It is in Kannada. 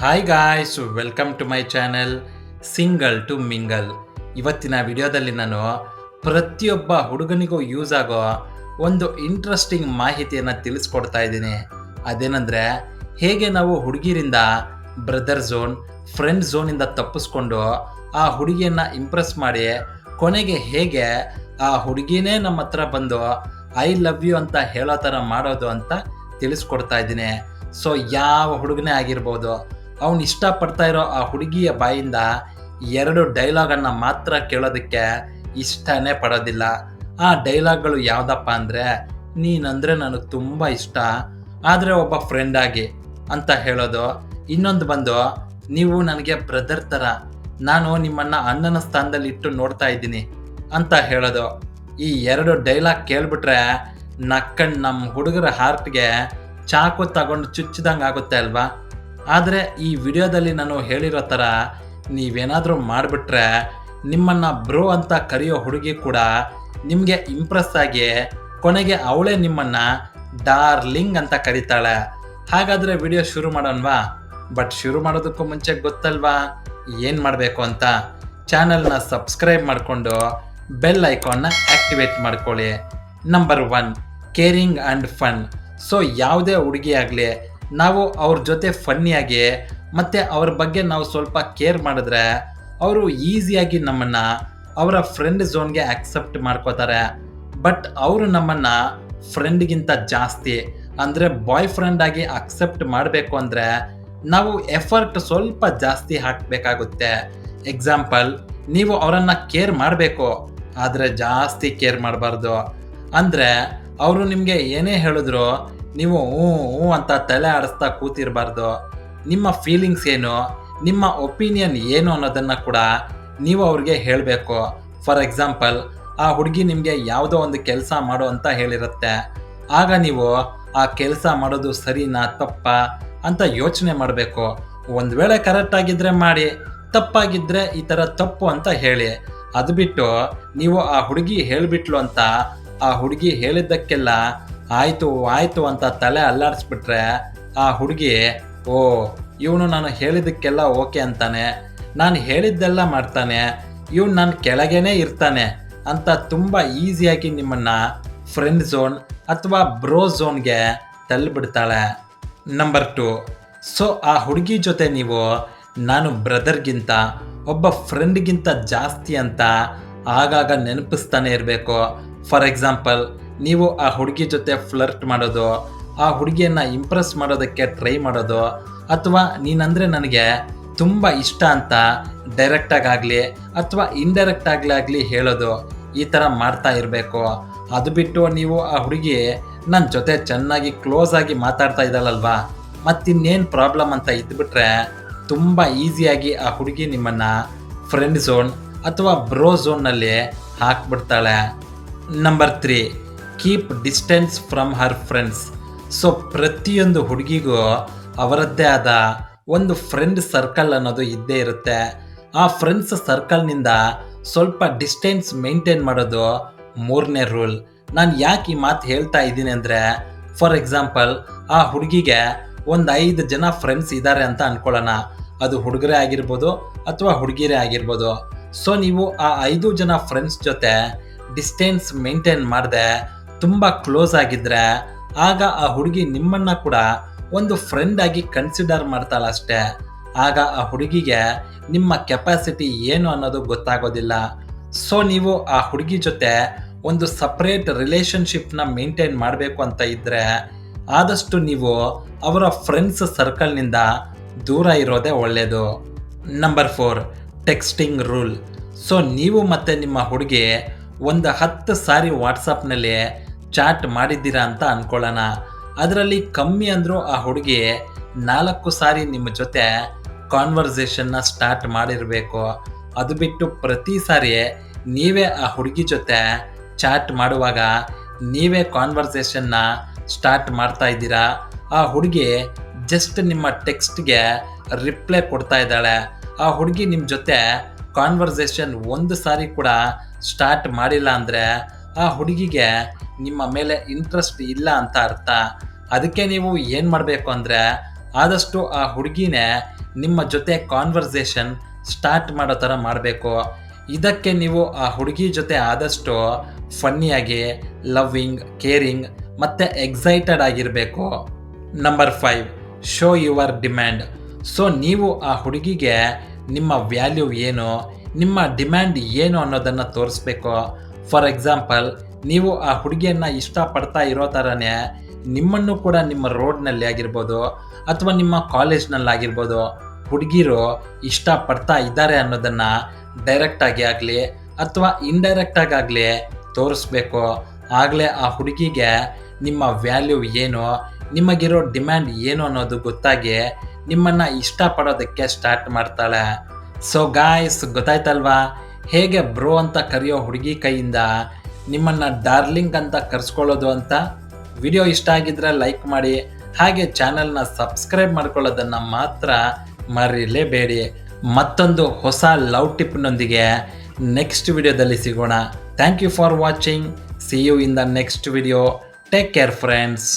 Hi guys, welcome to my channel single to mingle. ಇವತ್ತಿನ ವಿಡಿಯೋದಲ್ಲಿ ನಾನು ಪ್ರತಿಯೊಬ್ಬ ಹುಡುಗನಿಗೂ ಯೂಸ್ ಆಗೋ ಒಂದು ಇಂಟ್ರೆಸ್ಟಿಂಗ್ ಮಾಹಿತಿಯನ್ನು ತಿಳಿಸ್ಕೊಡ್ತಾ ಇದ್ದೀನಿ. ಅದೇನೆಂದರೆ, ಹೇಗೆ ನಾವು ಹುಡುಗಿರಿಂದ ಬ್ರದರ್ ಝೋನ್, ಫ್ರೆಂಡ್ ಝೋನಿಂದ ತಪ್ಪಿಸ್ಕೊಂಡು ಆ ಹುಡುಗಿಯನ್ನು ಇಂಪ್ರೆಸ್ ಮಾಡಿ ಕೊನೆಗೆ ಹೇಗೆ ಆ ಹುಡುಗಿನೇ ನಮ್ಮ ಹತ್ರ ಬಂದು ಐ ಲವ್ ಯು ಅಂತ ಹೇಳೋ ಥರ ಮಾಡೋದು ಅಂತ ತಿಳಿಸ್ಕೊಡ್ತಾ ಇದ್ದೀನಿ. ಸೊ ಯಾವ ಹುಡುಗನೇ ಆಗಿರ್ಬೋದು, ಅವನು ಇಷ್ಟಪಡ್ತಾ ಇರೋ ಆ ಹುಡುಗಿಯ ಬಾಯಿಂದ 2 ಡೈಲಾಗನ್ನು ಮಾತ್ರ ಕೇಳೋದಕ್ಕೆ ಇಷ್ಟನೇ ಪಡೋದಿಲ್ಲ. ಆ ಡೈಲಾಗ್ಗಳು ಯಾವುದಪ್ಪ ಅಂದರೆ, ನೀನಂದರೆ ನನಗೆ ತುಂಬ ಇಷ್ಟ, ಆದರೆ ಒಬ್ಬ ಫ್ರೆಂಡ್ ಆಗಿ ಅಂತ ಹೇಳೋದು. ಇನ್ನೊಂದು ಬಂದು, ನೀವು ನನಗೆ ಬ್ರದರ್ ಥರ, ನಾನು ನಿಮ್ಮನ್ನು ಅಣ್ಣನ ಸ್ಥಾನದಲ್ಲಿ ಇಟ್ಟು ನೋಡ್ತಾ ಇದ್ದೀನಿ ಅಂತ ಹೇಳೋದು. ಈ 2 ಡೈಲಾಗ್ ಕೇಳಿಬಿಟ್ರೆ ನಕ್ಕಂಡು ನಮ್ಮ ಹುಡುಗರ ಹಾರ್ಟ್ಗೆ ಚಾಕು ತಗೊಂಡು ಚುಚ್ಚಿದಂಗೆ ಆಗುತ್ತೆ ಅಲ್ವಾ. ಆದರೆ ಈ ವಿಡಿಯೋದಲ್ಲಿ ನಾನು ಹೇಳಿರೋ ಥರ ನೀವೇನಾದರೂ ಮಾಡಿಬಿಟ್ರೆ ನಿಮ್ಮನ್ನು ಬ್ರೋ ಅಂತ ಕರೆಯೋ ಹುಡುಗಿ ಕೂಡ ನಿಮಗೆ ಇಂಪ್ರೆಸ್ ಆಗಿ ಕೊನೆಗೆ ಅವಳೇ ನಿಮ್ಮನ್ನು ಡಾರ್ಲಿಂಗ್ ಅಂತ ಕರೀತಾಳೆ. ಹಾಗಾದರೆ ವಿಡಿಯೋ ಶುರು ಮಾಡೋಣವಾ? ಬಟ್ ಶುರು ಮಾಡೋದಕ್ಕೂ ಮುಂಚೆ ಗೊತ್ತಲ್ವಾ ಏನು ಮಾಡಬೇಕು ಅಂತ. ಚಾನಲ್ನ ಸಬ್ಸ್ಕ್ರೈಬ್ ಮಾಡಿಕೊಂಡು ಬೆಲ್ ಐಕಾನ್ನ ಆ್ಯಕ್ಟಿವೇಟ್ ಮಾಡ್ಕೊಳ್ಳಿ. Number 1, caring and fun. So ಯಾವುದೇ ಹುಡುಗಿ ಆಗಲಿ, ನಾವು ಅವ್ರ ಜೊತೆ ಫನ್ನಿಯಾಗಿ ಮತ್ತು ಅವ್ರ ಬಗ್ಗೆ ನಾವು ಸ್ವಲ್ಪ ಕೇರ್ ಮಾಡಿದ್ರೆ ಅವರು ಈಸಿಯಾಗಿ ನಮ್ಮನ್ನು ಅವರ ಫ್ರೆಂಡ್ ಝೋನ್ಗೆ ಆಕ್ಸೆಪ್ಟ್ ಮಾಡ್ಕೋತಾರೆ. ಬಟ್ ಅವರು ನಮ್ಮನ್ನು ಫ್ರೆಂಡ್ಗಿಂತ ಜಾಸ್ತಿ ಅಂದರೆ ಬಾಯ್ ಫ್ರೆಂಡ್ ಆಗಿ ಅಕ್ಸೆಪ್ಟ್ ಮಾಡಬೇಕು ಅಂದರೆ ನಾವು ಎಫರ್ಟ್ ಸ್ವಲ್ಪ ಜಾಸ್ತಿ ಹಾಕಬೇಕಾಗುತ್ತೆ. ಎಕ್ಸಾಂಪಲ್, ನೀವು ಅವರನ್ನು ಕೇರ್ ಮಾಡಬೇಕು, ಆದರೆ ಜಾಸ್ತಿ ಕೇರ್ ಮಾಡಬಾರ್ದು. ಅಂದರೆ ಅವರು ನಿಮಗೆ ಏನೇ ಹೇಳಿದ್ರು ನೀವು ಹ್ಞೂ ಅಂತ ತಲೆ ಆಡಿಸ್ತಾ ಕೂತಿರಬಾರ್ದು. ನಿಮ್ಮ ಫೀಲಿಂಗ್ಸ್ ಏನು, ನಿಮ್ಮ ಒಪಿನಿಯನ್ ಏನು ಅನ್ನೋದನ್ನು ಕೂಡ ನೀವು ಅವ್ರಿಗೆ ಹೇಳಬೇಕು. ಫಾರ್ ಎಕ್ಸಾಂಪಲ್, ಆ ಹುಡುಗಿ ನಿಮಗೆ ಯಾವುದೋ ಒಂದು ಕೆಲಸ ಮಾಡು ಅಂತ ಹೇಳಿರುತ್ತೆ. ಆಗ ನೀವು ಆ ಕೆಲಸ ಮಾಡೋದು ಸರಿನಾ ತಪ್ಪಾ ಅಂತ ಯೋಚನೆ ಮಾಡಬೇಕು. ಒಂದು ವೇಳೆ ಕರೆಕ್ಟಾಗಿದ್ದರೆ ಮಾಡಿ, ತಪ್ಪಾಗಿದ್ದರೆ ಈ ಥರ ತಪ್ಪು ಅಂತ ಹೇಳಿ. ಅದು ಬಿಟ್ಟು ನೀವು ಆ ಹುಡುಗಿ ಹೇಳಿಬಿಟ್ಲು ಅಂತ ಆ ಹುಡುಗಿ ಹೇಳಿದ್ದಕ್ಕೆಲ್ಲ ಆಯಿತು ಅಂತ ತಲೆ ಅಲ್ಲಾಡಿಸ್ಬಿಟ್ರೆ ಆ ಹುಡುಗಿ, ಓ ಇವನು ನಾನು ಹೇಳಿದ್ದಕ್ಕೆಲ್ಲ ಓಕೆ ಅಂತಾನೆ, ನಾನು ಹೇಳಿದ್ದೆಲ್ಲ ಮಾಡ್ತಾನೆ, ಇವನು ನನ್ನ ಕೆಳಗೇನೆ ಇರ್ತಾನೆ ಅಂತ ತುಂಬ ಈಸಿಯಾಗಿ ನಿಮ್ಮನ್ನು ಫ್ರೆಂಡ್ ಝೋನ್ ಅಥವಾ ಬ್ರೋ ಝೋನ್ಗೆ ತಳ್ಳಿಬಿಡ್ತಾಳೆ. ನಂಬರ್ 2, ಸೊ ಆ ಹುಡುಗಿ ಜೊತೆ ನೀವು ನಾನು ಬ್ರದರ್ಗಿಂತ ಒಬ್ಬ ಫ್ರೆಂಡ್ಗಿಂತ ಜಾಸ್ತಿ ಅಂತ ಆಗಾಗ ನೆನಪಿಸ್ತಾನೆ ಇರಬೇಕು. ಫಾರ್ ಎಕ್ಸಾಂಪಲ್, ನೀವು ಆ ಹುಡುಗಿ ಜೊತೆ ಫ್ಲರ್ಟ್ ಮಾಡೋದು, ಆ ಹುಡುಗಿಯನ್ನು ಇಂಪ್ರೆಸ್ ಮಾಡೋದಕ್ಕೆ ಟ್ರೈ ಮಾಡೋದು, ಅಥವಾ ನೀನಂದರೆ ನನಗೆ ತುಂಬ ಇಷ್ಟ ಅಂತ ಡೈರೆಕ್ಟಾಗಲಿ ಅಥವಾ ಇಂಡೈರೆಕ್ಟಾಗಲಿ ಹೇಳೋದು, ಈ ಥರ ಮಾಡ್ತಾ ಇರಬೇಕು. ಅದು ಬಿಟ್ಟು ನೀವು ಆ ಹುಡುಗಿ ನನ್ನ ಜೊತೆ ಚೆನ್ನಾಗಿ ಕ್ಲೋಸ್ ಆಗಿ ಮಾತಾಡ್ತಾ ಇದ್ದಾಳಲ್ವಾ, ಮತ್ತಿನ್ನೇನು ಪ್ರಾಬ್ಲಮ್ ಅಂತ ಇದ್ಬಿಟ್ರೆ ತುಂಬ ಈಸಿಯಾಗಿ ಆ ಹುಡುಗಿ ನಿಮ್ಮನ್ನು ಫ್ರೆಂಡ್ ಝೋನ್ ಅಥವಾ ಬ್ರೋ ಝೋನ್ನಲ್ಲಿ ಹಾಕ್ಬಿಡ್ತಾಳೆ. Number 3, keep distance from her friends. So ಪ್ರತಿಯೊಂದು ಹುಡುಗಿಗೂ ಅವರದ್ದೇ ಆದ ಒಂದು ಫ್ರೆಂಡ್ ಸರ್ಕಲ್ ಅನ್ನೋದು ಇದ್ದೇ ಇರುತ್ತೆ. ಆ ಫ್ರೆಂಡ್ಸ್ ಸರ್ಕಲ್ನಿಂದ ಸ್ವಲ್ಪ ಡಿಸ್ಟೆನ್ಸ್ ಮೇಂಟೈನ್ ಮಾಡೋದು 3ನೇ ರೂಲ್. ನಾನು ಯಾಕೆ ಈ ಮಾತು ಹೇಳ್ತಾ ಇದ್ದೀನಿ ಅಂದರೆ, ಫಾರ್ ಎಕ್ಸಾಂಪಲ್, ಆ ಹುಡುಗಿಗೆ ಒಂದು 5 ಜನ ಫ್ರೆಂಡ್ಸ್ ಇದ್ದಾರೆ ಅಂತ ಅಂದ್ಕೊಳ್ಳೋಣ. ಅದು ಹುಡುಗರೇ ಆಗಿರ್ಬೋದು ಅಥವಾ ಹುಡುಗಿರೇ ಆಗಿರ್ಬೋದು. ಸೊ ನೀವು ಆ 5 ಜನ ಫ್ರೆಂಡ್ಸ್ ಜೊತೆ ಡಿಸ್ಟೆನ್ಸ್ ಮೇಂಟೈನ್ ಮಾಡದೆ ತುಂಬ ಕ್ಲೋಸ್ ಆಗಿದ್ದರೆ ಆಗ ಆ ಹುಡುಗಿ ನಿಮ್ಮನ್ನು ಕೂಡ ಒಂದು ಫ್ರೆಂಡ್ ಆಗಿ ಕನ್ಸಿಡರ್ ಮಾಡ್ತಾಳಷ್ಟೇ. ಆಗ ಆ ಹುಡುಗಿಗೆ ನಿಮ್ಮ ಕೆಪಾಸಿಟಿ ಏನು ಅನ್ನೋದು ಗೊತ್ತಾಗೋದಿಲ್ಲ. ಸೊ ನೀವು ಆ ಹುಡುಗಿ ಜೊತೆ ಒಂದು ಸಪ್ರೇಟ್ ರಿಲೇಷನ್ಶಿಪ್ನ ಮೇಂಟೈನ್ ಮಾಡಬೇಕು ಅಂತ ಇದ್ದರೆ ಆದಷ್ಟು ನೀವು ಅವರ ಫ್ರೆಂಡ್ಸ್ ಸರ್ಕಲ್ನಿಂದ ದೂರ ಇರೋದೇ ಒಳ್ಳೆಯದು. Number 4, texting rule. ಸೊ ನೀವು ಮತ್ತು ನಿಮ್ಮ ಹುಡುಗಿ ಒಂದು 10 ಸಾರಿ ವಾಟ್ಸಪ್ನಲ್ಲಿ ಚಾಟ್ ಮಾಡಿದ್ದೀರಾ ಅಂತ ಅಂದ್ಕೊಳ್ಳೋಣ. ಅದರಲ್ಲಿ ಕಮ್ಮಿ ಅಂದರೂ ಆ ಹುಡುಗಿ 4 ಸಾರಿ ನಿಮ್ಮ ಜೊತೆ ಕಾನ್ವರ್ಸೇಷನ್ನ ಸ್ಟಾರ್ಟ್ ಮಾಡಿರಬೇಕು. ಅದು ಬಿಟ್ಟು ಪ್ರತಿ ಸಾರಿ ನೀವೇ ಆ ಹುಡುಗಿ ಜೊತೆ ಚಾಟ್ ಮಾಡುವಾಗ ನೀವೇ ಕಾನ್ವರ್ಸೇಷನ್ನ ಸ್ಟಾರ್ಟ್ ಮಾಡ್ತಾ ಇದ್ದೀರಾ, ಆ ಹುಡುಗಿ ಜಸ್ಟ್ ನಿಮ್ಮ ಟೆಕ್ಸ್ಟ್ಗೆ ರಿಪ್ಲೈ ಕೊಡ್ತಾ ಇದ್ದಾಳೆ. ಆ ಹುಡುಗಿ ನಿಮ್ಮ ಜೊತೆ ಕಾನ್ವರ್ಸೇಷನ್ 1 ಸಾರಿ ಕೂಡ ಸ್ಟಾರ್ಟ್ ಮಾಡಿಲ್ಲ ಅಂದರೆ ಆ ಹುಡುಗಿಗೆ ನಿಮ್ಮ ಮೇಲೆ ಇಂಟ್ರೆಸ್ಟ್ ಇಲ್ಲ ಅಂತ ಅರ್ಥ. ಅದಕ್ಕೆ ನೀವು ಏನು ಮಾಡಬೇಕು ಅಂದರೆ, ಆದಷ್ಟು ಆ ಹುಡುಗಿನೇ ನಿಮ್ಮ ಜೊತೆ ಕಾನ್ವರ್ಸೇಷನ್ ಸ್ಟಾರ್ಟ್ ಮಾಡೋ ಥರ ಮಾಡಬೇಕು. ಇದಕ್ಕೆ ನೀವು ಆ ಹುಡುಗಿ ಜೊತೆ ಆದಷ್ಟು ಫನ್ನಿಯಾಗಿ, ಲವ್ವಿಂಗ್, ಕೇರಿಂಗ್ ಮತ್ತು ಎಕ್ಸೈಟೆಡ್ ಆಗಿರಬೇಕು. Number 5, show your demand. So ನೀವು ಆ ಹುಡುಗಿಗೆ ನಿಮ್ಮ ವ್ಯಾಲ್ಯೂ ಏನು, ನಿಮ್ಮ ಡಿಮ್ಯಾಂಡ್ ಏನು ಅನ್ನೋದನ್ನು ತೋರಿಸ್ಬೇಕು. ಫಾರ್ ಎಕ್ಸಾಂಪಲ್, ನೀವು ಆ ಹುಡುಗಿಯನ್ನು ಇಷ್ಟಪಡ್ತಾ ಇರೋ ಥರನೇ ನಿಮ್ಮನ್ನು ಕೂಡ ನಿಮ್ಮ ರೋಡ್ನಲ್ಲಿ ಆಗಿರ್ಬೋದು ಅಥವಾ ನಿಮ್ಮ ಕಾಲೇಜ್ನಲ್ಲಾಗಿರ್ಬೋದು ಹುಡುಗಿರು ಇಷ್ಟಪಡ್ತಾ ಇದ್ದಾರೆ ಅನ್ನೋದನ್ನು ಡೈರೆಕ್ಟಾಗಿ ಆಗಲಿ ಅಥವಾ ಇಂಡೈರೆಕ್ಟಾಗಿ ಆಗಲಿ ತೋರಿಸ್ಬೇಕು. ಆಗಲೇ ಆ ಹುಡುಗಿಗೆ ನಿಮ್ಮ ವ್ಯಾಲ್ಯೂ ಏನು, ನಿಮಗಿರೋ ಡಿಮ್ಯಾಂಡ್ ಏನು ಅನ್ನೋದು ಗೊತ್ತಾಗಿ ನಿಮ್ಮನ್ನು ಇಷ್ಟಪಡೋದಕ್ಕೆ ಸ್ಟಾರ್ಟ್ ಮಾಡ್ತಾಳೆ. ಸೊ ಗಾಯ್ಸ್, ಗೊತ್ತಾಯ್ತಲ್ವಾ ಹೇಗೆ ಬ್ರೋ ಅಂತ ಕರೆಯೋ ಹುಡುಗಿ ಕೈಯಿಂದ ನಿಮ್ಮನ್ನು ಡಾರ್ಲಿಂಗ್ ಅಂತ ಕರೆಸ್ಕೊಳ್ಳೋದು ಅಂತ. ವಿಡಿಯೋ ಇಷ್ಟ ಆಗಿದ್ರೆ ಲೈಕ್ ಮಾಡಿ, ಹಾಗೆ ಚಾನಲ್ನ ಸಬ್ಸ್ಕ್ರೈಬ್ ಮಾಡ್ಕೊಳ್ಳೋದನ್ನು ಮಾತ್ರ ಮರಿಲೇಬೇಡಿ. ಮತ್ತೊಂದು ಹೊಸ ಲವ್ ಟಿಪ್ನೊಂದಿಗೆ ನೆಕ್ಸ್ಟ್ ವಿಡಿಯೋದಲ್ಲಿ ಸಿಗೋಣ. Thank you for watching. See you in the next video. Take care friends.